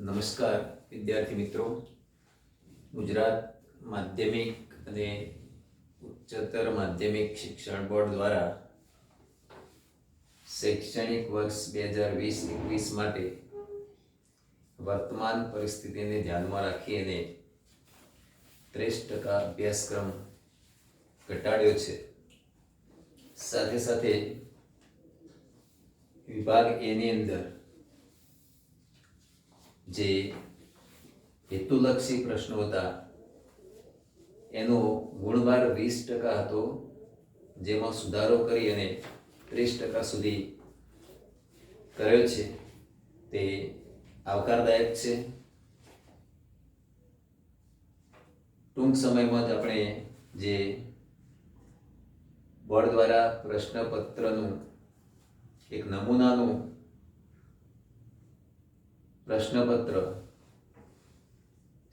નમસ્કાર વિદ્યાર્થી મિત્રો, ગુજરાત માધ્યમિક અને ઉચ્ચતર માધ્યમિક શિક્ષણ બોર્ડ દ્વારા શૈક્ષણિક વર્ષ 2020-21 માટે વર્તમાન પરિસ્થિતિને ધ્યાનમાં રાખી અને 30% અભ્યાસક્રમ ઘટાડ્યો છે. સાથે સાથે વિભાગ એ ની અંદર જે હેતુલક્ષી પ્રશ્નો હતા એનો ગુણભાર 20% હતો, જેમાં સુધારો કરી અને 30% સુધી કર્યો છે. તે આવકારદાયક છે. ટૂંક સમયમાં જ આપણે જે બોર્ડ દ્વારા પ્રશ્નપત્રનું એક નમૂનાનું પ્રશ્નપત્ર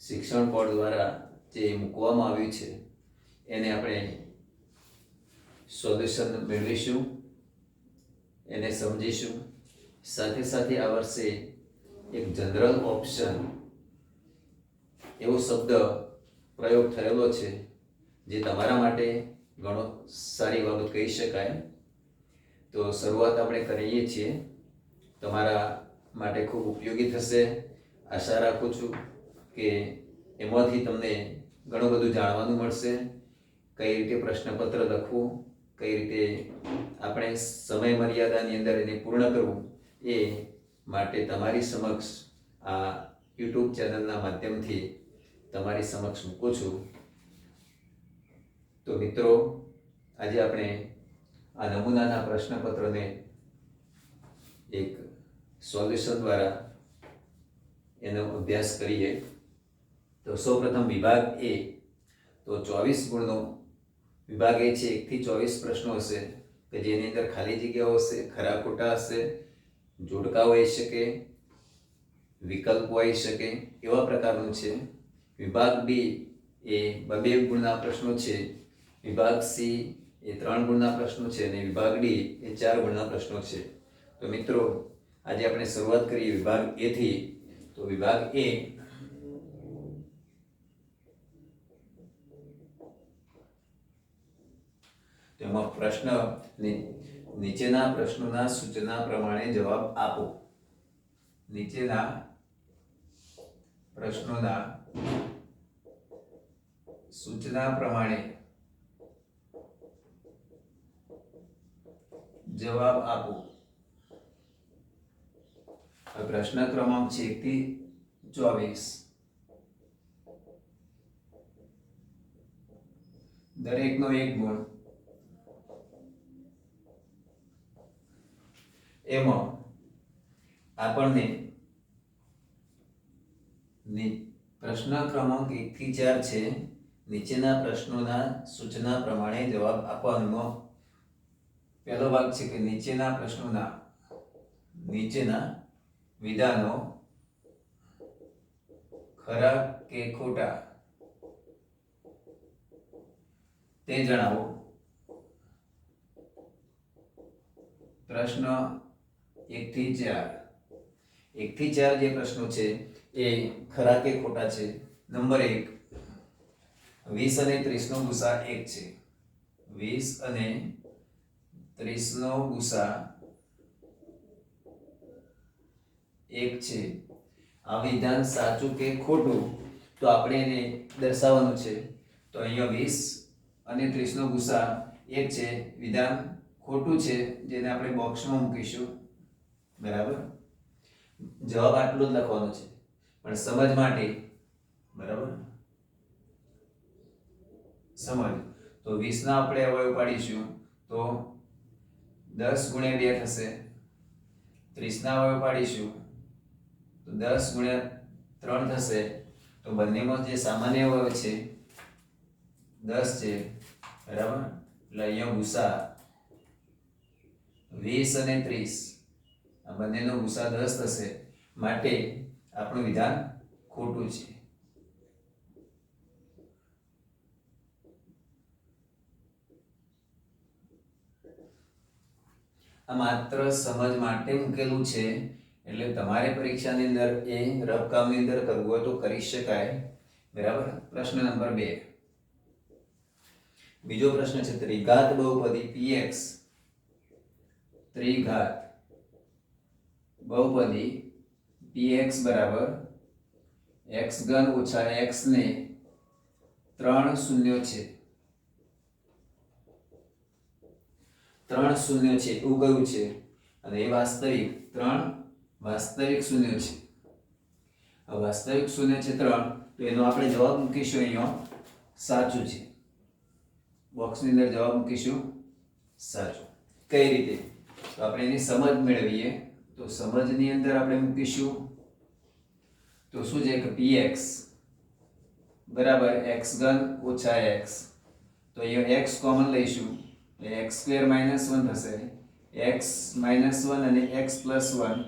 શિક્ષણ બોર્ડ દ્વારા જે મૂકવામાં આવ્યું છે એને આપણે સોલ્યુશન મેળવીશું, એને સમજીશું. સાથે સાથે આ વર્ષે એક જનરલ ઓપ્શન એવો શબ્દ પ્રયોગ થયેલો છે જે તમારા માટે ઘણો સારી બાબત કહી શકાય. તો શરૂઆત આપણે કરીએ છીએ. તમારા માટે ખૂબ ઉપયોગી થશે. આશા રાખું છું કે એમાંથી તમને ઘણું બધું જાણવાનું મળશે. કઈ રીતે પ્રશ્નપત્ર લખવું, કઈ રીતે આપણે સમય મર્યાદાની અંદર એને પૂર્ણ કરવું, એ માટે તમારી સમક્ષ આ યુટ્યુબ ચેનલના માધ્યમથી તમારી સમક્ષ મૂકું છું. તો મિત્રો, આજે આપણે આ નમૂનાના પ્રશ્નપત્રને એક સોલ્યુશન દ્વારા એનો અભ્યાસ કરીએ. તો સૌપ્રથમ વિભાગ એ, તો 24 ગુણનો વિભાગ એ છે. 1 થી 24 પ્રશ્નો હશે કે જેની અંદર ખાલી જગ્યાઓ હશે, ખરા ખોટા હશે, જોડકા હોઈ શકે, વિકલ્પ હોઈ શકે, એવા પ્રકારનું છે. વિભાગ બી એ 2 ગુણના પ્રશ્નો છે. વિભાગ સી એ 3 ગુણના પ્રશ્નો છે અને વિભાગ ડી એ 4 ગુણના પ્રશ્નો છે. તો મિત્રો, આજે આપણે શરૂઆત કરીએ વિભાગ એ થી. તો વિભાગ એ તેમાં પ્રશ્ન નીચેના પ્રશ્નોના સૂચના પ્રમાણે જવાબ આપો. નીચેના પ્રશ્નોના સૂચના પ્રમાણે જવાબ આપો. પ્રશ્ન ક્રમાંક છે 1 થી 24. દરેકનો 1 ગુણ. એમાં આપણને પ્રશ્ન ક્રમાંક 1 થી 4 છે. નીચેના પ્રશ્નોના સૂચના પ્રમાણે જવાબ આપવાનો પહેલો ભાગ છે કે નીચેના પ્રશ્નોના વિધાનો ખરા કે ખોટા તે જણાવો. પ્રશ્ન 1 થી 4. 1 થી 4 જે પ્રશ્નો છે એ ખરા કે ખોટા છે. નંબર 1, 20 અને 30 નો ગુસા 1 છે. 20 અને 30 નો ગુસા 1 છે. આ વિધાન સાચું કે ખોટું તો આપણે એને દર્શાવવાનું છે. તો અહીંયા 20 અને 30 નો ગુસા 1 છે. વિધાન ખોટું છે, જેને આપણે બોક્સમાં મૂકીશું. બરાબર. જવાબ આટલો જ લખવાનો છે, પણ સમજ માટે. બરાબર, સમજ. તો 20 ના આપણે અવયવ પાડીશું તો 10 ગુણ્યા 2 થશે. 30 ના અવયવ પાડીશું તો 10 ગુણ્યા 3 થશે. તો બંનેમાં જે સામાન્ય અવયવ છે 10 છે. બરાબર. એટલે અહીંયા ગુસા 20 અને 30, આ બંનેનો ગુસા 10 થશે. માટે આપણું વિધાન ખોટું છે. આ માત્ર સમજ માટે મૂકેલું છે. એટલે તમારે પરીક્ષાની અંદર એ રફ કામની અંદર કરવું હોય તો કરી શકાય, બરાબર. પ્રશ્ન નંબર 2. બીજો પ્રશ્ન છે ત્રિઘાત બહુપદી px, ત્રિઘાત બહુપદી px બરાબર x ઘન ઓછા x ને 3 શૂન્ય છે, 3 શૂન્ય છે એવું કયું છે, અને એ વાસ્તવિક 3 વાસ્તવિક શૂન્ય છે. આ વાસ્તવિક શૂન્ય છે 3, તો એનો આપણે જવાબ મૂકીશું અહીંયા સાચું છે. બોક્સની અંદર જવાબ મૂકીશું સાચું. કઈ રીતે? તો આપણે એની સમજ મેળવીએ. તો સમજની અંદર આપણે મૂકીશું તો શું છે કે px બરાબર x ઘન ઓછા x, તો અહીંયા x કોમન લઈશું એટલે x² - 1 થશે, x - 1 અને x + 1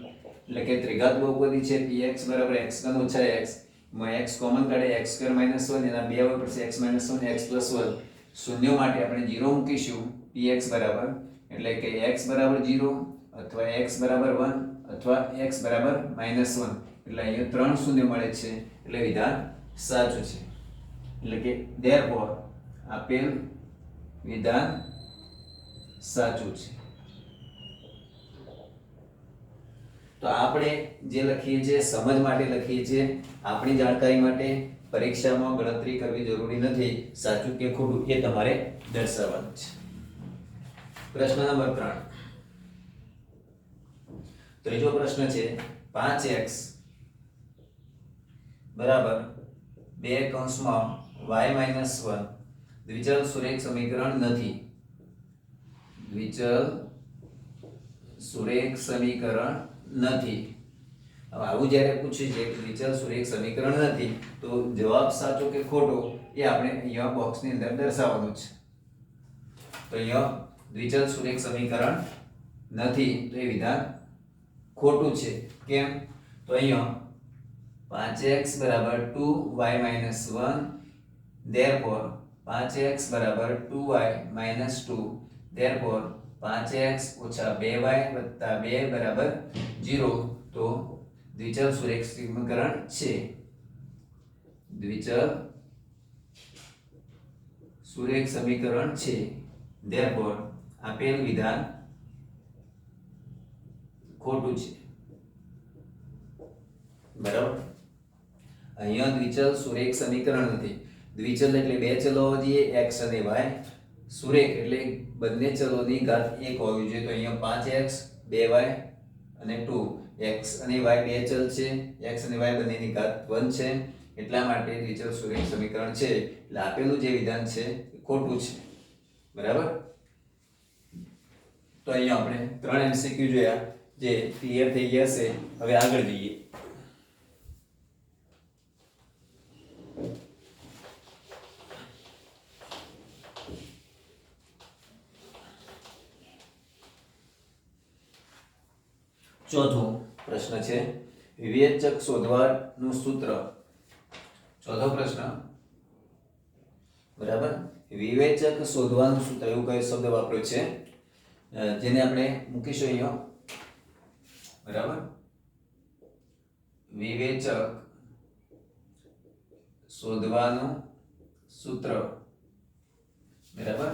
એટલે કે ત્રિઘાત બહુપદી છે px બરાબર x ઘન ઓછા x, માં x કોમન કાઢે x² - 1 એના બે આવવા પડશે x - 1 x + 1, શૂન્ય માટે આપણે 0 મૂકીશું px બરાબર, એટલે કે x બરાબર 0 અથવા x બરાબર 1 અથવા x બરાબર -1, એટલે અહીંયા 3 શૂન્ય મળે છે એટલે વિધાન સાચું છે. એટલે કે therefore આપેલ વિધાન સાચું છે. તો આપણે જે લખીએ છીએ સમજ માટે લખીએ છીએ, આપણી જાણકારી માટે, પરીક્ષામાં ગણતરી કરવી જરૂરી નથી. સાચું કે ખોટું એ તમારે દર્શાવવાનું છે. પ્રશ્ન નંબર 3. ત્રીજો પ્રશ્ન છે 5x બરાબર 2 કૌંસમાં y - 1 દ્વિચલ સુરેખ સમીકરણ નથી. દ્વિચલ સુરેખ સમીકરણ નથી. હવે આવું જ્યારે પૂછ્યું છે કે દ્વિચલ સુરેખ સમીકરણ નથી, તો જવાબ સાચો કે ખોટો એ આપણે અહીંયા બોક્સની અંદર દર્શાવવાનું છે. તો અહીંયા દ્વિચલ સુરેખ સમીકરણ નથી, તો એ વિધાન ખોટું છે. કેમ? તો અહીંયા 5x બરાબર 2y - 1, therefore 5x બરાબર 2y - 2, therefore 5x ઓછા 2y વત્તા 2 બરાબર 0, તો દ્વિચલ સુરેખ સમીકરણ છે. દ્વિચલ સુરેખ સમીકરણ છે. therefore આપેલ વિધાન ખોટું છે, બરાબર. અહીંયા દ્વિચલ સુરેખ સમીકરણ નથી. દ્વિચલ એટલે બે ચલો હોવા જોઈએ x અને y. સુરેખ એટલે બંને ચલોની ઘાત 1 હોવી જોઈએ. તો અહીંયા 5x 2y અને 2, x અને y બે ચલ છે, x અને y બંનેની ઘાત 1 છે, એટલા માટે દ્વિચલ સુરેખ સમીકરણ છે. એટલે આપેલું જે વિધાન છે એ ખોટું છે, બરાબર. તો અહીંયા આપણે 3 MCQ જોયા જે ક્લિયર થઈ ગયા છે. હવે આગળ જઈએ. ચોથો પ્રશ્ન છે વિવેચક શોધવાનું સૂત્ર. ચોથો પ્રશ્ન બરાબર, વિવેચક શોધવાનું સૂત્ર એવું કયો શબ્દ વાપર્યો છે, જેને આપણે મૂકીશું અહીંયા, બરાબર. વિવેચક શોધવાનું સૂત્ર, બરાબર.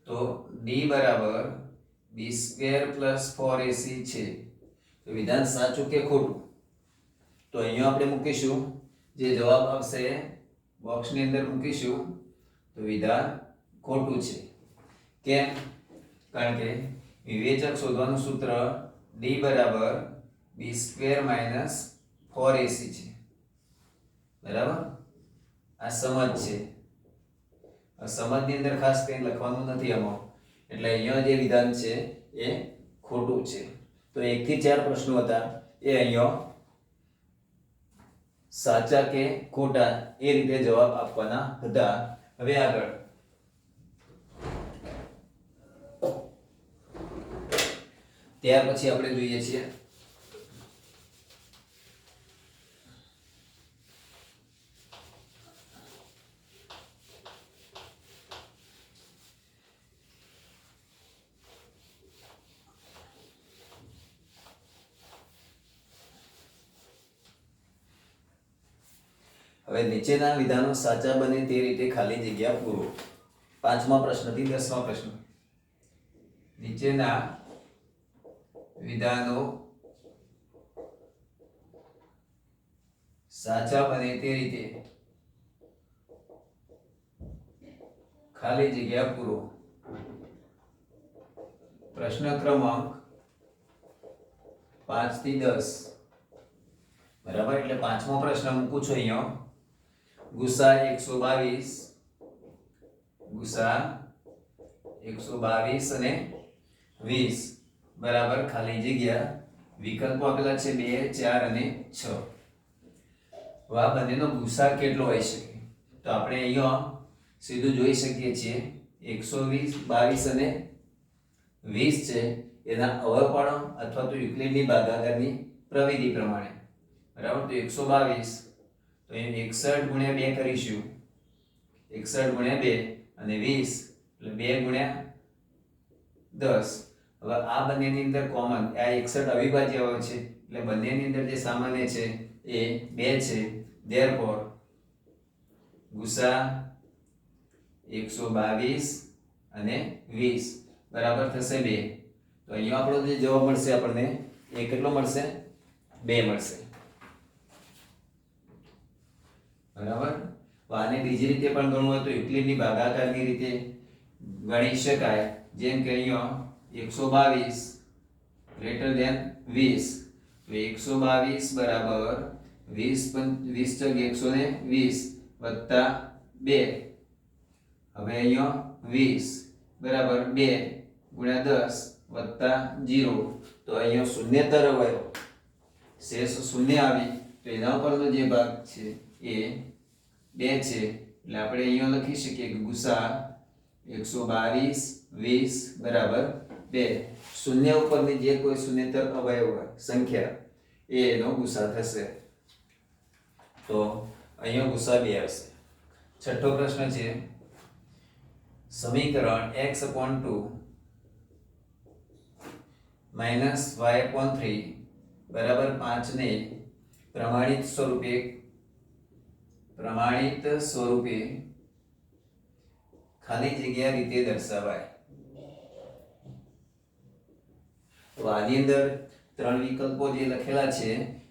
તો d બરાબર b² + 4ac છે. તો વિધાન સાચું કે ખોટું? તો અહીંયા આપણે મૂકીશું, જે જવાબ આવશે બોક્સની અંદર મૂકીશું, તો વિધાન ખોટું છે. કેમ? કારણ કે વિવેચક શોધવાનું સૂત્ર d બરાબર b² - 4ac છે, બરાબર. આ સમજ છે. સમજની અંદર ખાસ કંઈ લખવાનું નથી આમાં, એટલે અહીંયા જે વિધાન છે એ ખોટું છે. તો 1 થી 4 પ્રશ્નો હતા એ અહીંયા સાચા કે ખોટા એ રીતે જવાબ આપવાના હતા. હવે આગળ ત્યાર પછી આપણે જોઈએ છીએ હવે નીચેના વિધાનો સાચા બને તે રીતે ખાલી જગ્યા પૂરો. 5મા પ્રશ્નથી 10મા પ્રશ્ન. નીચેના વિધાનો સાચા બને તે રીતે ખાલી જગ્યા પૂરો. પ્રશ્ન ક્રમાંક 5 થી 10. બરાબર, એટલે 5મો પ્રશ્ન મૂકું છું અહીંયા. ગુસા 122 અને 20 બરાબર ખાલી જગ્યા. વિકલ્પો આપેલા છે 2, 4 અને 6. હવે આ બંનેનો ગુસા કેટલો હોઈ શકે? તો આપણે અહીંયા સીધું જોઈ શકીએ છીએ 122 અને 20 છે એના અવયવપાડો અથવા તો યુક્લિડની ભાગાકારની પ્રવિધિ પ્રમાણે. બરાબર, તો 122 તો અહીં 61 ગુણ્યા 2 કરીશું. 61 ગુણ્યા 2 અને 20 એટલે 2 ગુણ્યા 10. હવે આ બંનેની અંદર કોમન આ 61 અવિભાજ્ય હોય છે એટલે બંનેની અંદર જે સામાન્ય છે એ 2 છે. ધેરફોર ગુસા 122 અને 20 બરાબર થશે 2. તો અહીંયા આપણો જે જવાબ મળશે આપણને એ કેટલો મળશે? 2 મળશે. બરાબર, આને બીજી રીતે પણ ગણવું હોય તો યુક્લિડની ભાગાકારની રીતે ગણી શકાય. જેમ કે અહીંયા 122 ગ્રેટર ધેન 20 તો 122 બરાબર 20 × 120 વત્તા 2. હવે અહીંયા 20 બરાબર 2 ગુણ્યા 10 વત્તા 0. તો અહીંયા શૂન્યતર અવયવ શેષ શૂન્ય આવી તો એના ઉપરનો જે ભાગ છે એ 2 છે. એટલે આપણે અહીંયા લખી શકીએ કે ગુસા 122 20 બરાબર 2. શૂન્ય ઉપરની જે કોઈ શૂન્યતર અવયવ સંખ્યા એ એનો ગુસા થશે. તો અહીંયા ગુસા 2 આવશે. છઠ્ઠો પ્રશ્ન છે સમીકરણ x/2 y/3 બરાબર 5 ને પ્રમાણિત સ્વરૂપે ખાલી જગ્યા રીતે દર્શાવાય. તો આની અંદર ત્રણ વિકલ્પો જે લખેલા છે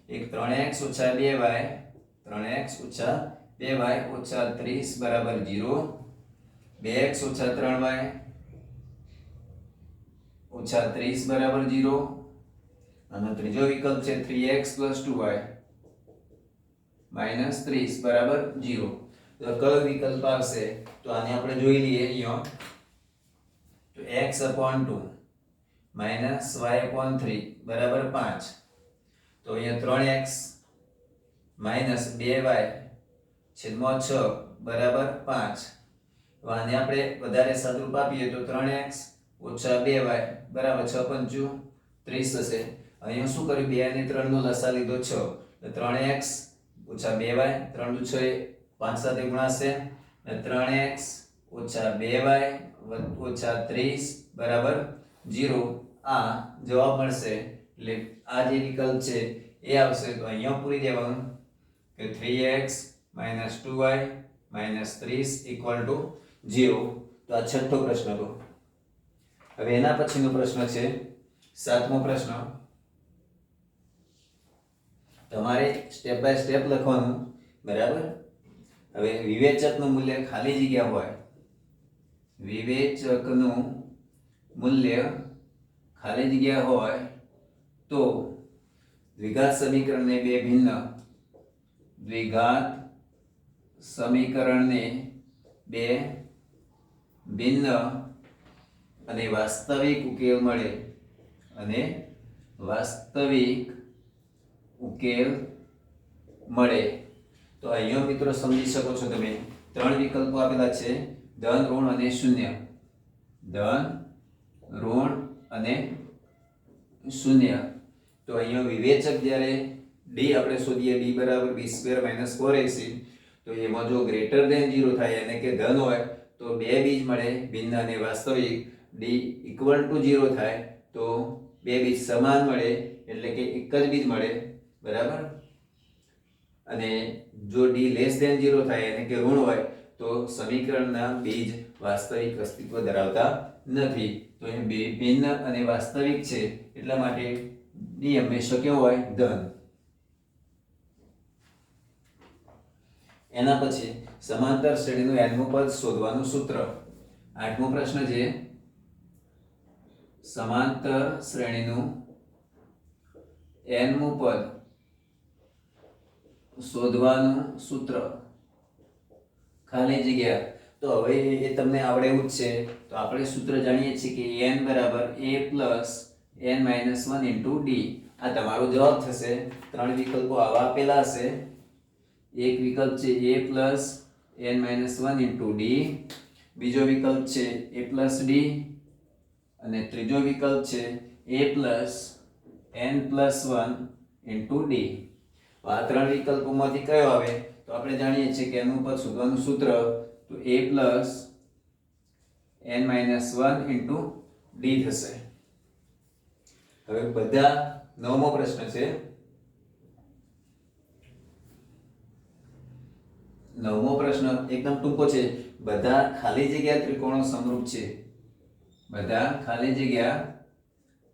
એક 3x - 2y 3x - 2y - 30 બરાબર 0 2x - 3y - 30 બરાબર 0 અને ત્રીજો વિકલ્પ છે 3x + 2y - 30 બરાબર 0. તો કયો વિકલ્પ આવશે? તો આને આપણે જોઈ લઈએ અહીંયા. તો x/2 - y/3 બરાબર 5. તો અહીંયા 3x - 2y છેદમાં 6 બરાબર 5. તો આને આપણે વધારે સાદુરૂપ આપીએ તો 3x - 2y બરાબર 6 × 5 30 થશે. અહીંયા શું કર્યું? 2 અને 3 નો લસા લીધો 6 તો 3x - 2y 3 × 6 5 સાથે ગુણાશે અને 3x - 2y - 30 બરાબર 0. આ જવાબ મળશે. એટલે આ જે વિકલ્પ છે એ આવશે. તો અહીંયા પૂરી દેવાનું કે 3x - 2y - 30 = 0. તો આ છઠ્ઠો પ્રશ્ન હતો. હવે એના પછીનો પ્રશ્ન છે સાતમો પ્રશ્ન. તમારે સ્ટેપ બાય સ્ટેપ લખવાનું. બરાબર, હવે વિવેચકનું મૂલ્ય ખાલી જગ્યા હોય વિવેચકનું મૂલ્ય ખાલી જગ્યા હોય તો દ્વિઘાત સમીકરણને બે ભિન્ન અને વાસ્તવિક ઉકેલ મળે તો અહીંયા મિત્રો સમજી શકો છો તમે ત્રણ વિકલ્પો આપેલા છે ધન ઋણ અને શૂન્ય. ધન ઋણ અને શૂન્ય. તો અહીંયા વિવેચક જ્યારે ડી આપણે શોધીએ ડી બરાબર b² - 4ac તો એમાં જો ગ્રેટર ધેન 0 થાય એટલે કે ધન હોય તો બે બીજ મળે ભિન્ન અને વાસ્તવિક. ડી = 0 થાય તો બે બીજ સમાન મળે એટલે કે એક જ બીજ મળે. બરાબર, અને જો ડી લેસ ધેન 0 થાય એટલે કે ઋણ હોય તો સમીકરણના બીજ વાસ્તવિક અસ્તિત્વ ધરાવતા નથી. તો એ ભિન્ન અને વાસ્તવિક છે એટલા માટે ડી હંમેશા કેવો હોય? ધન. એના પછી સમાંતર શ્રેણીનું n-મું પદ શોધવાનું સૂત્ર. 8મો પ્રશ્ન છે સમાંતર શ્રેણીનું n-મું પદ શોધવાનું સૂત્ર. ખાલી જગ્યા. તો હવે એ તમને આવડે એવું જ છે. તો આપણે સૂત્ર જાણીએ છીએ કે n બરાબર a plus n minus 1 into D. આ તમારો જવાબ થશે. 3 વિકલ્પો આવા આપેલા હશે. એક વિકલ્પ છે a plus n minus 1 into D, બીજો વિકલ્પ છે a પ્લસ ડી, અને ત્રીજો વિકલ્પ છે a plus n plus 1 into D. આ 3 વિકલ્પોમાંથી કયો આવે? તો આપણે જાણીએ છીએ કે એનું પદ શોધવાનું સૂત્ર તો a plus n minus 1 into D થશે. હવે બધા 9મો પ્રશ્ન છે. 9મો પ્રશ્ન એકદમ ટૂંકો છે. બધા ખાલી જગ્યા ત્રિકોણો સમરૂપ છે. બધા ખાલી જગ્યા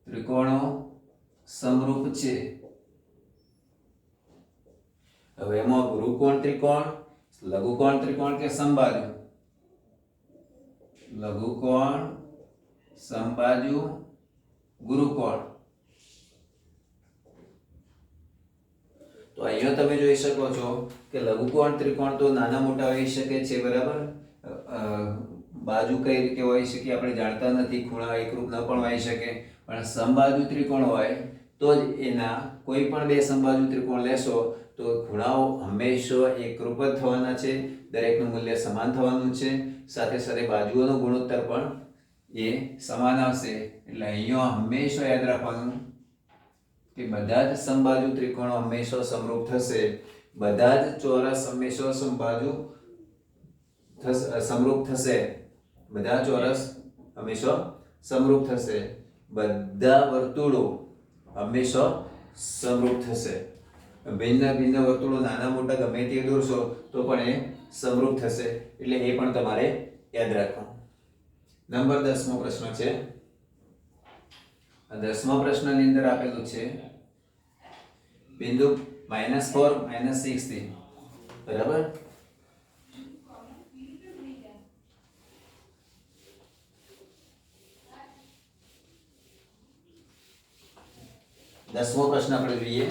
ત્રિકોણો સમરૂપ છે. હવે એમાં ગુરુકોણ ત્રિકોણ, લઘુકોણ ત્રિકોણ કે સમબાજુ? લઘુકોણ, સમબાજુ, ગુરુકોણ. તો અહીંયા તમે જોઈ શકો છો કે લઘુકોણ ત્રિકોણ તો નાના મોટા હોઈ શકે છે, બરાબર. બાજુ કઈ રીતે હોઈ શકે આપણે જાણતા નથી, ખૂણા એકરૂપ ન પણ હોઈ શકે. પણ સમબાજુ ત્રિકોણ હોય તો જ એના કોઈ પણ બે સમબાજુ ત્રિકોણ લેશો તો ખૂણાઓ હંમેશા એકરૂપ જ થવાના છે. દરેકનું મૂલ્ય સમાન થવાનું છે. સાથે સાથે બાજુઓનો ગુણોત્તર પણ એ સમાન આવશે. એટલે અહીંયા હંમેશા યાદ રાખવાનું કે બધા જ સમબાજુ ત્રિકોણો હંમેશા સમરૂપ થશે. બધા જ ચોરસ હંમેશા સમરૂપ થશે. બધા ચોરસ હંમેશા સમરૂપ થશે. બધા વર્તુળો હંમેશા સમરૂપ થશે. ભિન્ન ભિન્ન વર્તુળો નાના મોટા ગમે તે દોરશો તો પણ એ સમરૂપ થશે. એટલે એ પણ તમારે યાદ રાખવાનું. નંબર 10મો પ્રશ્ન છે. 10મા પ્રશ્નની અંદર આપેલું છે બિંદુ -4 -6 થી, બરાબર. દસમો પ્રશ્ન આપણે જોઈએ.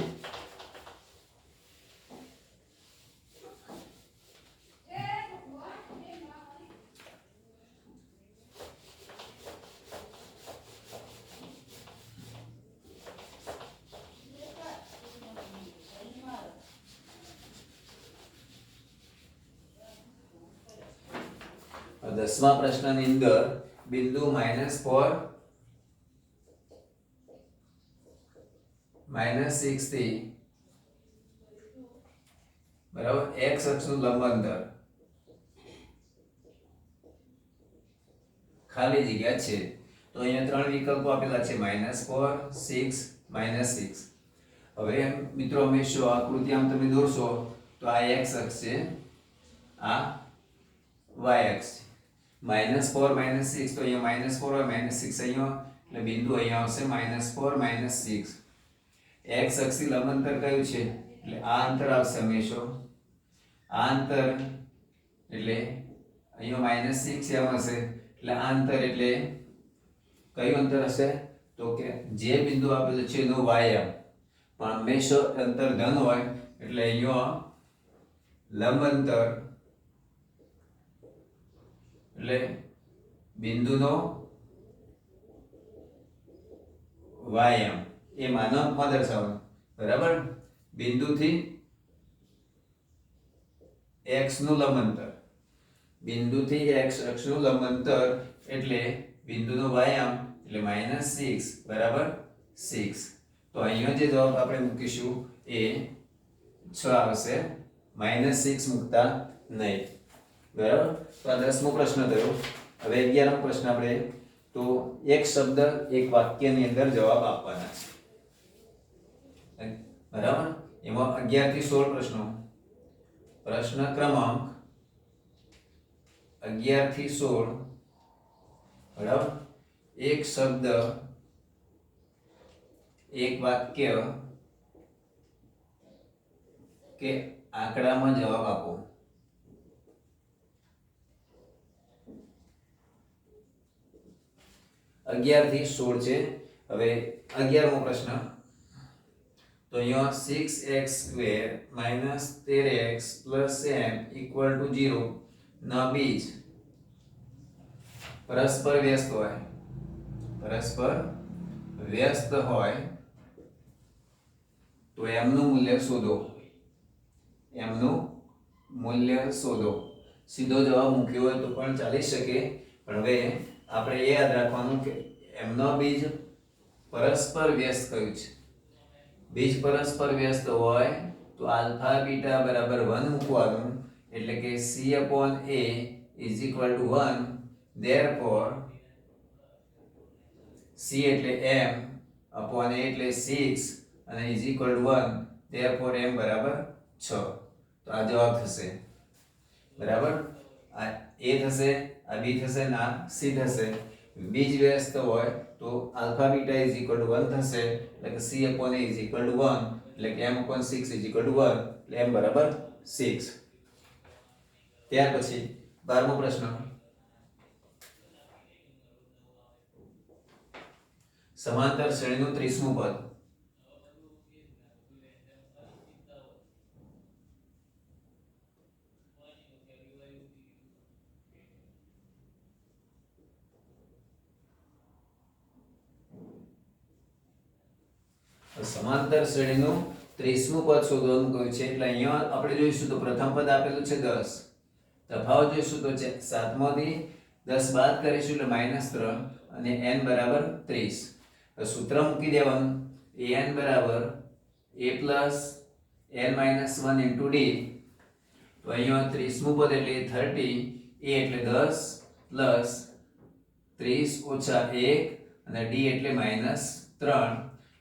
દસમા પ્રશ્નની અંદર બિંદુ -4 -6 થી, બરાબર, x અક્ષનું લંબ અંતર ખાલી જગ્યા છે. તો અહીંયા 3 વિકલ્પો આપેલા છે -4, 6, -6. હવે મિત્રો હંમેશા આકૃતિ આમ તમે દોરશો તો આ x અક્ષ છે, આ y અક્ષ છે. -4 -6 તો અહીંયા -4 હોય, -6 અહીંયા, એટલે બિંદુ અહીંયા આવશે -4 -6. x અક્ષથી લંબ અંતર કયું છે? એટલે આ અંતર આવશે હંમેશા. આ અંતર એટલે અહીંયા -6 છે આવશે, એટલે આ અંતર એટલે કયું અંતર હશે? તો કે જે બિંદુ આપેલું છે એનો y પણ હંમેશા અંતર ધન હોય, એટલે અહીંયા લંબ અંતર એટલે બિંદુનો y એ માનાંકમાં દર્શાવવાનું, બરાબર. બિંદુથી x નું લંબ અંતર, બિંદુથી x અક્ષનું લંબ અંતર એટલે બિંદુનો y એટલે -6, બરાબર, 6. તો અહીંયા જે જવાબ આપણે મૂકીશું એ 6 આવશે, -6 મૂકતા નહીં, બરાબર. તો આ 10મો પ્રશ્ન થયો. હવે 11મો પ્રશ્ન આપણે તો એક શબ્દ એક વાક્યની અંદર જવાબ આપવાના છે, બરાબર. એમાં 11 થી 16 પ્રશ્નો. પ્રશ્ન ક્રમાંક 11 થી 16 બરાબર એક શબ્દ એક વાક્ય કે આંકડામાં જવાબ આપો. 11 થી 16 છે. હવે 11મો પ્રશ્ન તો અહીંયા 6x² - 13x + m = 0 ના બીજ પરસ્પર વ્યસ્ત હોય તો એમનું મૂલ્ય શોધો. સીધો જવાબ મૂક્યો હોય તો પણ ચાલી શકે, પણ હવે આપણે એ યાદ રાખવાનું કે એમનો બીજ પરસ્પર વ્યસ્ત કયું છે. બીજ પરસ્પર વ્યસ્ત હોય તો આલ્ફા બીટા બરાબર 1 મૂકવાનું, એટલે કે C/A = 1. therefore C એટલે m upon A એટલે 6 અને is equal to 1. therefore m બરાબર 6. તો આ જવાબ થશે. બરાબર, આ A થશે, આ B થશે ને આ C થશે. બીજ વ્યસ્ત હોય તો alpha beta is equal to 1 થશે, એટલે કે C/A is equal to 1, એટલે કે m/6 is equal to 1, એટલે m બરાબર 6. ત્યાર પછી 12મો પ્રશ્ન સમાંતર શ્રેણીનું 30મું પદ. સમાંતર શ્રેણીનું 30મું પદ શોધવાનું કહ્યું છે, એટલે અહીંયા આપણે જોઈશું તો પ્રથમ પદ આપેલું છે 10. તફાવત જોઈશું તો 7માંથી 10 બાદ કરીશું એટલે -3 અને n બરાબર 30. સૂત્ર મૂકી દેવાનું an બરાબર a plus n minus 1 into d. તો અહીંયા 30મું પદ એટલે 30, a એટલે 10 plus 30 ઓછા 1 અને d એટલે -3.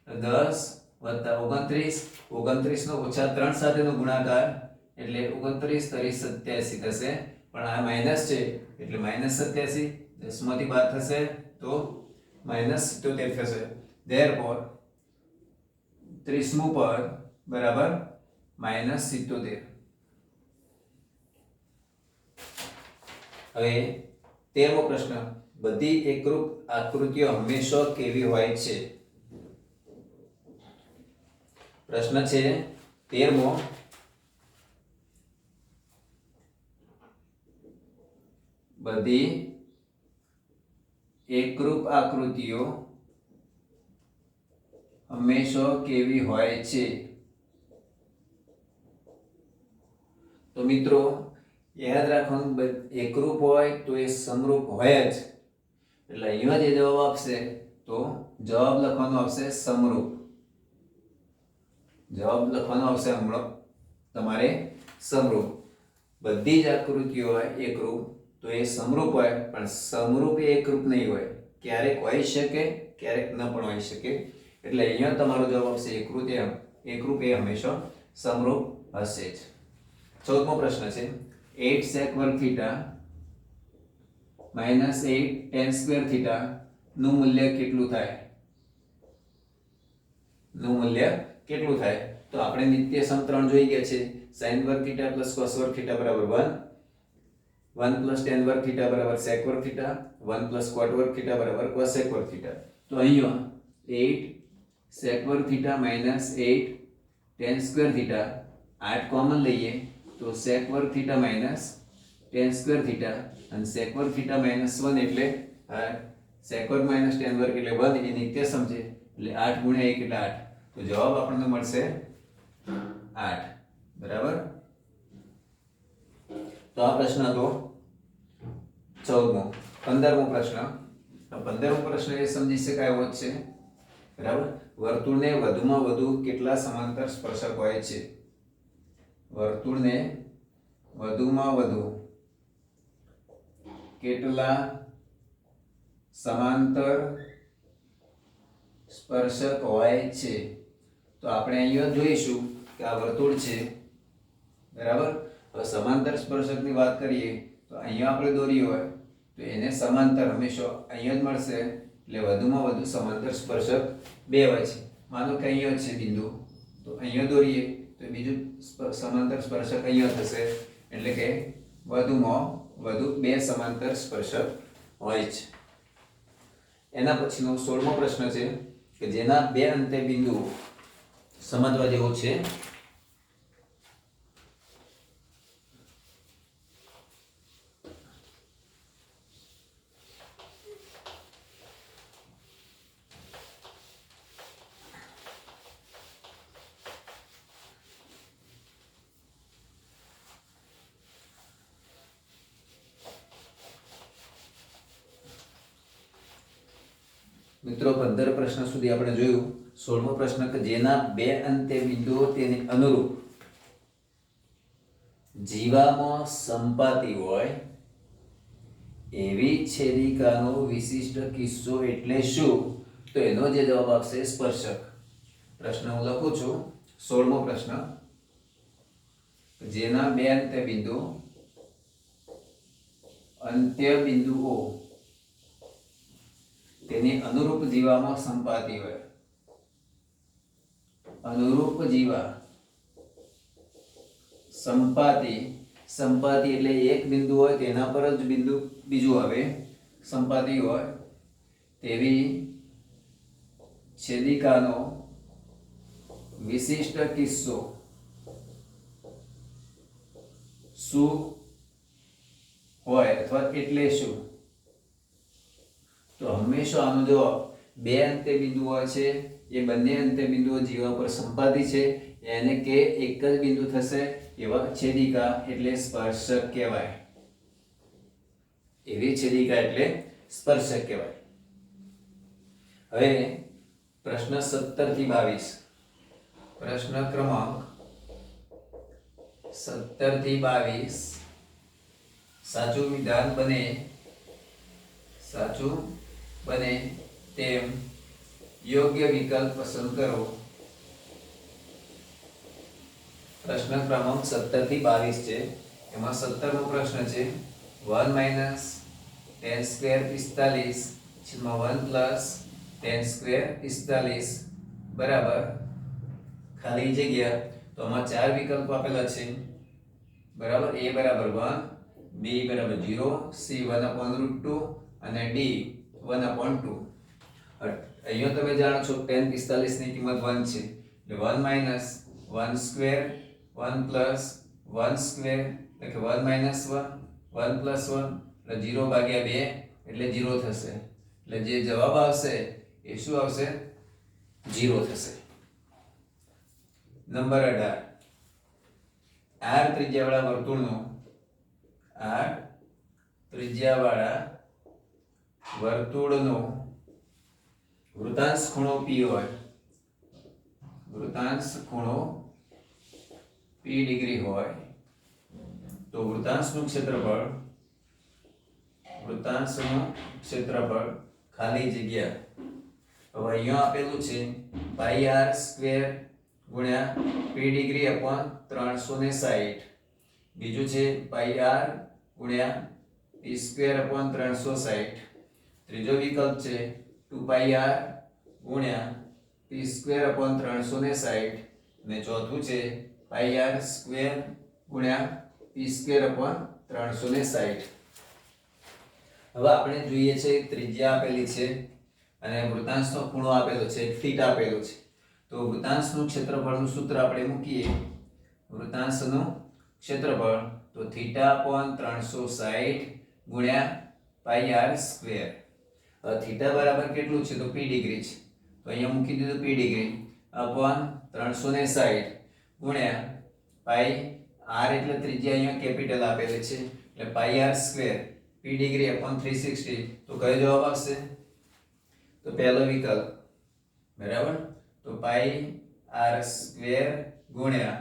10 વત્તા 29 નો ઓછા 3 સાથેનો ગુણાકાર એટલે 29 તરી 87 થશે, પણ આ માઈનસ છે એટલે -87. 10 માંથી બાદ થશે તો -77 થશે. therefore 30મું પદ બરાબર -77. હવે 13મો પ્રશ્ન બધી એકરૂપ આકૃતિઓ હંમેશા કેવી હોય છે. પ્રશ્ન છે 13મો બધી એકરૂપ આકૃતિઓ હંમેશા કેવી હોય છે. તો મિત્રો યાદ રાખવાનું એકરૂપ હોય તો એ સમરૂપ હોય જ, એટલે અહીંયા જે જવાબ આપશે તો જવાબ લખવાનો આવશે સમરૂપ. જવાબ લખવાનો આવશે હમણાં તમારે સમરૂપ. બધી જ આકૃતિઓ હોય એકરૂપ તો એ સમરૂપ હોય, પણ સમરૂપ એ એકરૂપ નહીં હોય. ક્યારેક હોઈ શકે, ક્યારેક ન પણ હોઈ શકે, એટલે અહીંયા તમારો જવાબ આવશે એકરૂપ એ હંમેશા સમરૂપ હશે જ. 14મો પ્રશ્ન છે 8 sec વર્ગ થીટા -8 tan સ્ક્વેર થીટા નું મૂલ્ય કેટલું થાય. તો આપણે નિત્ય સમીકરણ જોઈ ગયા છે. sin વર્ગ થીટા + cos વર્ગ થીટા બરાબર 1 + tan વર્ગ થીટા બરાબર sec વર્ગ થીટા, 1 + cot વર્ગ થીટા બરાબર cosec વર્ગ થીટા. તો અહીંયા 8 sec વર્ગ theta -8 tan square theta 8 common લઈએ તો sec વર્ગ થીટા tan સ્ક્વેર થીટા અને sec વર્ગ થીટા -1 એટલે sec વર્ગ tan વર્ગ એટલે 1 એ નિત્ય સમ છે, એટલે 8 × 1 એટલે 8. તો જવાબ આપણને મળશે 8. બરાબર, તો આ પ્રશ્ન હતો 14મો. 15મો પ્રશ્ન. 15મો પ્રશ્ન એ સમજી શકાય એવો જ છે. બરાબર, વર્તુળને વધુમાં વધુ કેટલા સમાંતર સ્પર્શક હોય છે. વર્તુળને વધુમાં વધુ કેટલા સમાંતર સ્પર્શક હોય છે. તો આપણે અહીંયા જોઈશું કે આ વર્તુળ છે. બરાબર, હવે સમાંતર સ્પર્શકની વાત કરીએ તો અહીંયા આપણે દોરી હોય તો એને સમાંતર હંમેશા અહીંયા જ મળશે, એટલે વધુમાં વધુ સમાંતર સ્પર્શક બે હોય છે. માનો કે અહીંયા જ છે બિંદુ, તો અહીંયા દોરીએ તો બીજું સમાંતર સ્પર્શક અહીંયા થશે, એટલે કે વધુમાં વધુ બે સમાંતર સ્પર્શક હોય છે. એના પછીનો 16મો પ્રશ્ન છે કે જેના બે અંતે બિંદુઓ સમજવા જેવો છે. મિત્રો 15 પ્રશ્ન સુધી આપણે જોયું. 16મો પ્રશ્ન કે જેના બે અંતે બિંદુઓ તેને અનુરૂપ જીવામાં સંપાતી હોય એવી છેદિકાનો વિશિષ્ટ કિસ્સો એટલે શું? તો એનો જે જવાબ આવશે સ્પર્શક. પ્રશ્ન હું લખું છું. 16મો પ્રશ્ન, જેના બે અંત્ય બિંદુઓ તેની અનુરૂપ જીવામાં સંપાતી હોય. અનુરૂપ જીવા સંપાતી એટલે એક બિંદુ હોય તેના પર જ બિંદુ બીજું આવે, સંપાતી હોય તેવી છેદિકાનો વિશિષ્ટ કિસ્સો શું હોય અથવા એટલે શું? તો હંમેશા આનો જવાબ બે અંતે બિંદુ હોય છે, એ બંને અંતે બિંદુઓ જીવા પર સંપાતી છે, એને કે એક જ બિંદુ થશે એવા છેદિકા એટલે સ્પર્શક કહેવાય. એવી છેદિકા એટલે સ્પર્શક કહેવાય. હવે પ્રશ્ન 17 થી 22, પ્રશ્ન ક્રમાંક 17 થી 22, સાચું વિધાન બને તેમ યોગ્ય વિકલ્પ પસંદ કરો. પ્રશ્ન ક્રમાંક 17 થી 22 છે. એમાં 17મો પ્રશ્ન છે 1 માઇનસ tan સ્ક્વેર 45 છેદમાં 1 પ્લસ tan સ્ક્વેર 45 બરાબર ખાલી જગ્યા. તો આમાં ચાર વિકલ્પો આપેલા છે બરાબર. a બરાબર 1, b બરાબર 0, c 1/√2 અને d 1/2. અહીંયા તમે જાણો છો tan 45 ની કિંમત 1 છે, એટલે 1 માઇનસ 1 સ્ક્વેર 1 પ્લસ 1 સ્ક્વેર એટલે કે 1 માઇનસ 1 1 પ્લસ 1 એટલે 0 ભાગ્યા 2 એટલે 0 થશે. એટલે જે જવાબ આવશે એ શું આવશે? 0 થશે. નંબર 18, r ત્રિજ્યાવાળા વર્તુળનો વૃત્તાંશ ખૂણો p હોય, વૃત્તાંશ ખૂણો p ડિગ્રી હોય તો વૃત્તાંશનું ક્ષેત્રફળ ખાલી જગ્યા. હવે અહીંયા આપેલું છે પાઈ r સ્ક્વેર ગુણ્યા p ડિગ્રી અપોન 360. બીજું છે પાઈ r ગુણ્યા p સ્ક્વેર અપોન 360. ત્રીજો વિકલ્પ છે 2 પાઈ r ગુણ્યા p સ્ક્વેર અપોન 360 અને ચોથું છે પાઈ r સ્ક્વેર ગુણ્યા p સ્ક્વેર અપોન 360. હવે આપણે જોઈએ છે ત્રિજ્યા આપેલી છે અને વૃત્તાંશનો ખૂણો આપેલો છે, થીટા આપેલો છે. તો વૃત્તાંશનું ક્ષેત્રફળનું સૂત્ર આપણે મૂકીએ. વૃત્તાંશનું ક્ષેત્રફળ તો થીટા અપોન 360 ગુણ્યા પાઈ r સ્ક્વેર. થીટા બરાબર કેટલું છે? તો p ડિગ્રી છે, તો અહીંયા મૂકી દીધું p ડિગ્રી અપોન 360 ગુણ્યા પાઈ r એટલે ત્રિજ્યા અહીંયા કેપિટલ આપેલી છે, એટલે પાઈ r square p degree upon 360. તો કયો જવાબ આવશે? તો પહેલો વિકલ્પ બરાબર. તો પાઈ r સ્ક્વેર ગુણ્યા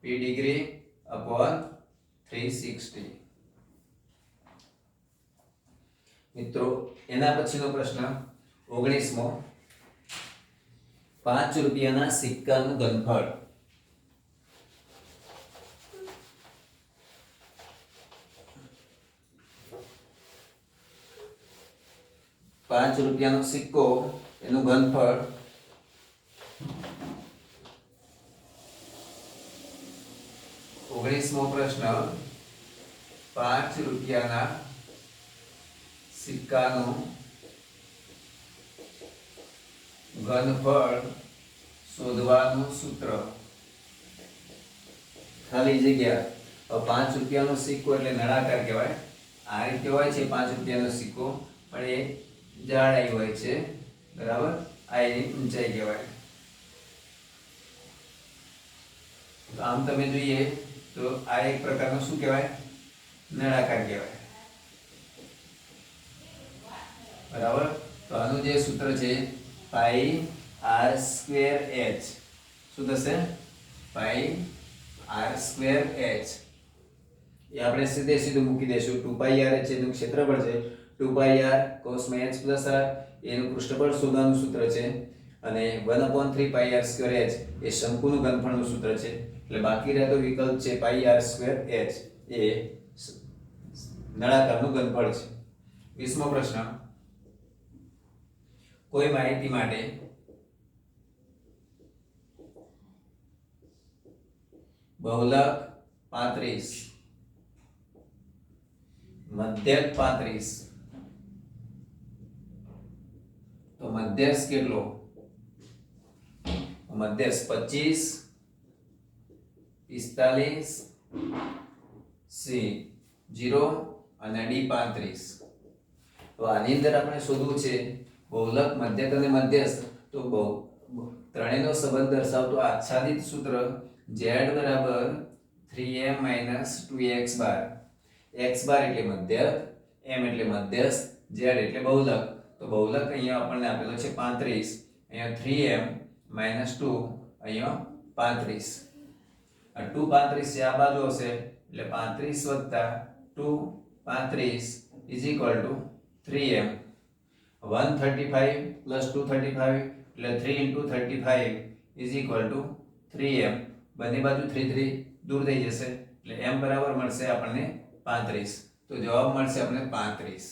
p ડિગ્રી અપોન 360. મિત્રો એના પછીનો પ્રશ્ન 19મો, 5 રૂપિયાના સિક્કાનું ઘનફળ ₹5 સિક્કો એનું ઘનફળ 19મો પ્રશ્ન ₹5 સિક્કાનું ઘનફળ શોધવાનું સૂત્ર. ખાલી જગ્યા. ₹5 સિક્કો એટલે નળાકાર કહેવાય. આ રીતે હોય છે ₹5 સિક્કો, પણ એ જાડાઈ હોય છે, બરાબર. આ એની ઊંચાઈ કહેવાય. તો આમ તમે જોઈએ તો આ એક પ્રકારનો શું કહેવાય? નળાકાર કહેવાય, બરાબર. તો આનું જે સૂત્ર છે πr²h શું થશે? πr²h એ આપણે સીધે સીધું મૂકી દેશું. 2πr છે એનું ક્ષેત્રફળ છે, 2πr cos h + r એનું પૃષ્ઠફળ શોધવાનું સૂત્ર છે, અને 1/3πr²h એ શંકુનું ઘનફળનું સૂત્ર છે. એટલે બાકી રહેતો વિકલ્પ છે πr²h એ નળાકારનું ઘનફળ છે. 20મો પ્રશ્ન કોઈ માહિતી માટે બહુલક 35 મધ્યક 35 તો મધ્યસ્થ કેટલો? મધ્યસ્થ 25 45 C 0 અને D 35. તો આની અંદર આપણે શોધવું છે બહુલક, મધ્યક અને મધ્યસ્થ. તો ત્રણેયનો સંબંધ દર્શાવતો આચ્છાદિત સૂત્ર z બરાબર 3m - 2x બાર. x બાર એટલે મધ્યક, m એટલે મધ્યસ્થ, z એટલે બહુલક. તો બહુલક અહીંયા આપણને આપેલો છે 35, અહીંયા 3m - 2, અહીંયા 35. આ 2 35 છે, આ બાજુ હશે એટલે 35 + 2 35 = 3m. 135 + 235 એટલે 3 × 35 = 3m. બંને બાજુ 3 3 દૂર થઈ જશે એટલે m બરાબર મળશે આપણને 35. તો જવાબ મળશે આપણને 35.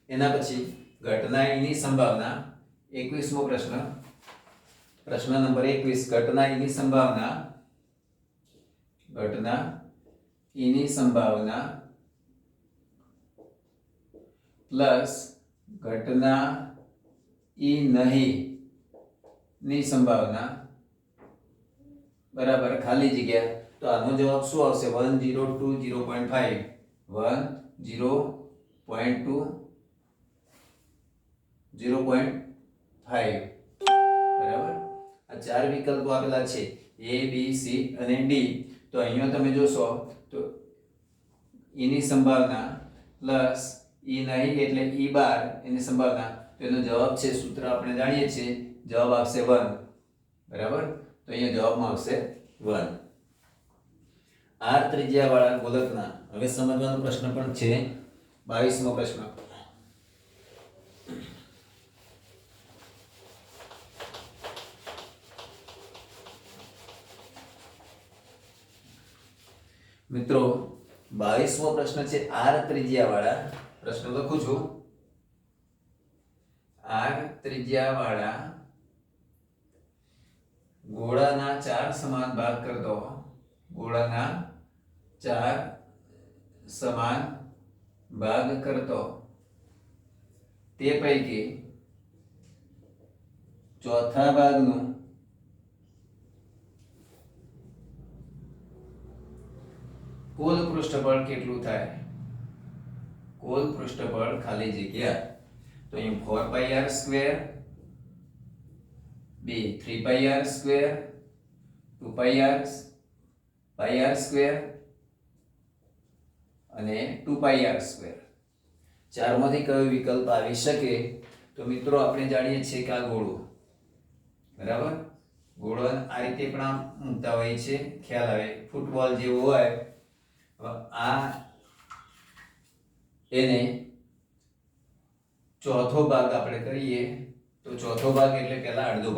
એના પછી ઘટના E ની સંભાવના. 21મો પ્રશ્ન, પ્રશ્ન નંબર 21. ઘટના E ની સંભાવના. ઘટના E ની સંભાવના પ્લસ ઘટના E નહીં ની સંભાવના બરાબર ખાલી જગ્યા. તો આનો જવાબ શું આવશે? 1 0 2 0.5 1 0.2 0.5 બરાબર. આ ચાર વિકલ્પો આપેલા છે A B C અને D. તો અહીંયા તમે જોશો તો E ની સંભાવના પ્લસ E નહીં એટલે E બાર એની સંભાવના. તો એનો જવાબ છે, સૂત્ર આપણે જાણીએ છીએ, જવાબ આવશે 1, બરાબર. તો અહીંયા જવાબમાં આવશે 1. r ત્રિજ્યા વાળા ગોલકના હવે સમજવાનો પ્રશ્ન પણ છે. 22મો પ્રશ્ન. મિત્રો 22મો પ્રશ્ન છે r ત્રિજ્યા વાળા. પ્રશ્ન લખું છું. r ત્રિજ્યા વાળા ગોળાના 4 સમાન ભાગ કરતો, ગોળાના 4 સમાન ભાગ કરતો તે પૈકી ચોથા ભાગનું કુલ પૃષ્ઠફળ કેટલું થાય? કુલ પૃષ્ઠફળ ખાલી જગ્યા. તો અહીં 4πr² b 3πr² 2πr πr² અને 2πr². ચારમાંથી કયો વિકલ્પ આવી શકે? તો મિત્રો આપણે જાણીએ છીએ કે આ ગોળો, બરાબર. ગોળો આ રીતે પણ આમ મૂકતા હોય છે, ખ્યાલ આવે, ફૂટબોલ જેવું હોય. આ એને ચોથો ભાગ આપણે કરીએ તો ચોથો ભાગ એટલે પહેલા અડધો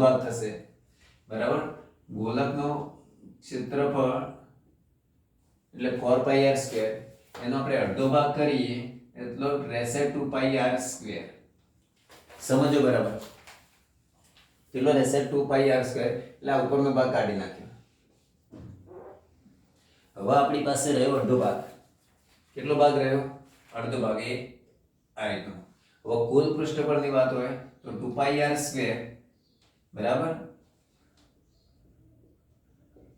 ભાગ થશે, બરાબર. ગોલકનો ક્ષેત્રફળ એટલે 4 પાઈ r સ્ક્વેર, એનો આપણે અડધો ભાગ કરીએ એટલો રહેશે 2 પાઈ r સ્ક્વેર. સમજો બરાબર? કેટલો રહેશે? 2 પાઈ r સ્ક્વેર. એટલે આ ઉપરનો ભાગ કાઢી નાખ્યો. હવે આપણી પાસે રહ્યો અડધો ભાગ. કેટલો ભાગ રહ્યો? અડધો ભાગ. એ આ રીતનો. હવે કુલ પૃષ્ઠફળની વાત હોય તો 2 પાઈ r સ્ક્વેર બરાબર,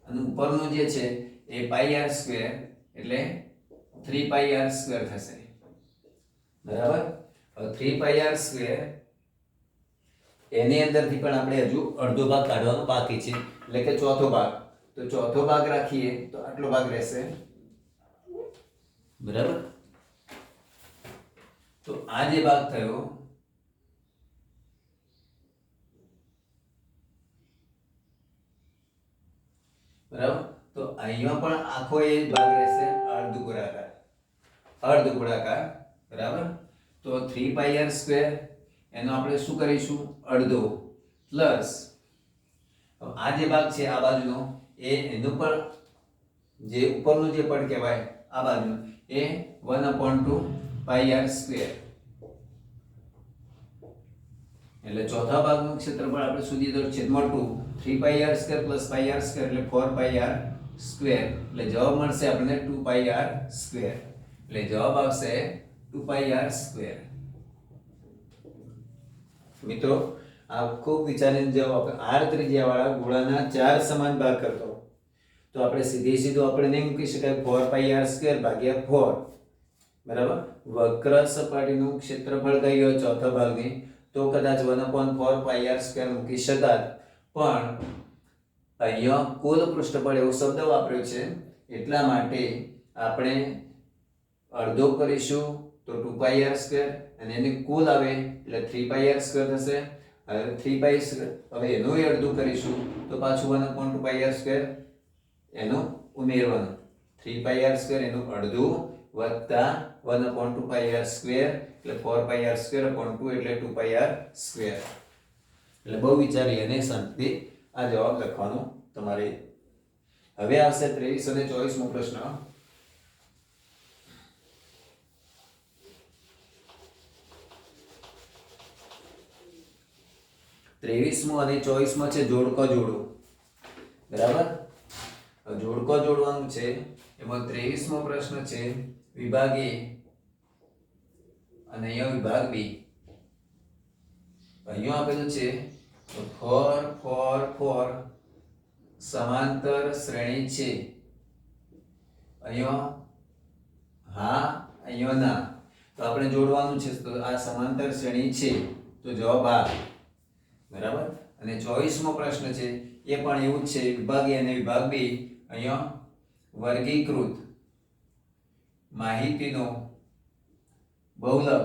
અને ઉપરનું જે છે એ પાઈ r સ્ક્વેર એટલે 3 પાઈ r સ્ક્વેર થશે. બરાબર? હવે 3 પાઈ r સ્ક્વેર એની અંદરથી પણ આપણે હજુ અડધો ભાગ કાઢવાનો બાકી છે, એટલે કે ચોથો ભાગ. તો ચોથો ભાગ રાખીએ તો આટલો ભાગ રહેશે. બરાબર? તો આ જે ભાગ થયો બરાબર, તો અહીંયા પણ આખો એ ભાગ રહેશે અર્ધ ગોળાકાર. અર્ધ ગોળાકાર. બરાબર? તો 3 પાઈ r સ્ક્વેર એનો આપણે શું કરીશું? અડધો પ્લસ આ જે ભાગ છે આ બાજુનો એનું પણ જે ઉપરનું જે પડ કહેવાય આ બાજુનું એ 1/2 પાઈ r સ્ક્વેર. એટલે ચોથા ભાગનું ક્ષેત્રફળ આપણે શોધી તો છેદમાં 2 3 પાઈ r square plus pi r square એટલે 4 પાઈ r સ્ક્વેર. એટલે જવાબ મળશે આપણને 2 પાઈ r સ્ક્વેર. એટલે જવાબ આવશે 2 પાઈ r સ્ક્વેર. મિત્રો આ ખૂબ વિચારીને જવાબ r ત્રિજ્યા વાળા ગોળાના 4 સમાન ભાગ કરતો તો આપણે સીધું આપણે નહીં મૂકી શકાય 4 પાઈ r સ્ક્વેર ભાગ્યા 4. બરાબર? વક્ર સપાટીનું ક્ષેત્રફળ કઈ હોય ચોથા ભાગની તો કદાચ 1/4 પાઈ r સ્ક્વેર મૂકી શકાત, પણ અહીંયા કુલ પૃષ્ઠફળ એવો શબ્દ વાપર્યો છે એટલા માટે આપણે અડધો કરીશું તો 2 પાઈ r સ્ક્વેર, અને એની કુલ આવે એટલે 3 પાઈ r સ્ક્વેર થશે. હવે 3 પાઈ સ્ક્વેર, હવે એનું અડધું કરીશું તો પાછું 1/2 પાઈ r સ્ક્વેર એનું ઉમેરવાનું. 3 પાઈ r સ્ક્વેર એનું અડધું વત્તા 1/2 પાઈ r સ્ક્વેર એટલે 4 પાઈ r સ્ક્વેર upon 2 એટલે 2 પાઈ r સ્ક્વેર. એટલે બહુ વિચારી અને શાંતિથી આ જવાબ લખવાનો તમારે. હવે આવશે 23 અને 24મો પ્રશ્ન. 23મો અને 24મો છે જોડકો જોડો. બરાબર? જોડકો જોડવાનું છે. એમાં 23મો પ્રશ્ન છે વિભાગ A અને અહીંયા વિભાગ B. અહીંયા આપેલું છે 4 4 4 સમાંતર શ્રેણી છે. અહીંયા હા, અહીંયા ના. તો આપણે જોડવાનું છે. તો આ સમાંતર શ્રેણી છે તો જવાબ આ. બરાબર? અને 24મો પ્રશ્ન છે એ પણ એવું જ છે વિભાગ A અને વિભાગ B. અહીંયા વર્ગીકૃત માહિતીનો બહુલક.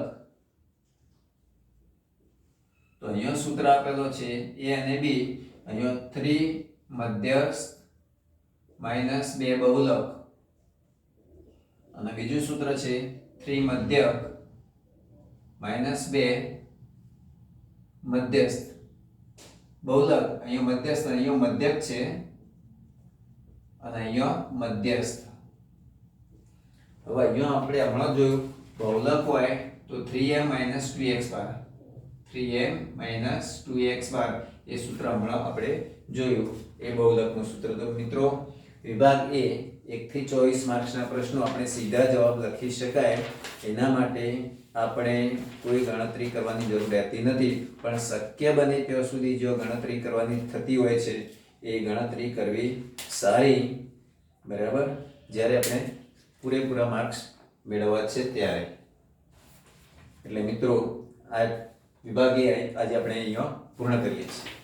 તો અહીંયા સૂત્ર આપેલો છે A અને B. અહીંયા 3 મધ્યસ્થ માઈનસ 2 બહુલક, અને બીજું સૂત્ર છે 3 મધ્યક માઈનસ 2 મધ્યસ્થ બહુલક. અહીંયા મધ્યસ્થ, અહીંયા મધ્યક છે અને અહીંયા મધ્યસ્થ. હવે અહીંયા આપણે હમણાં જોયું બહુલક હોય તો 3m - 2x બાર, 3m - 2x બાર એ સૂત્ર હમણાં આપણે જોયું એ બહુલકનું સૂત્ર. તો મિત્રો વિભાગ A 1 થી 24 માર્ક્સના પ્રશ્નો આપણે સીધા જવાબ લખી શકાય એના માટે આપણે કોઈ ગણતરી કરવાની જરૂર રહેતી નથી, પણ શક્ય બને ત્યાં સુધી જો ગણતરી કરવાની થતી હોય છે એ ગણતરી કરવી સારી. બરાબર? જ્યારે આપણે પૂરેપૂરા માર્ક્સ મેળવવા છે ત્યારે. એટલે મિત્રો આ વિભાગ A આજે આપણે અહીંયા પૂર્ણ કરીએ છીએ.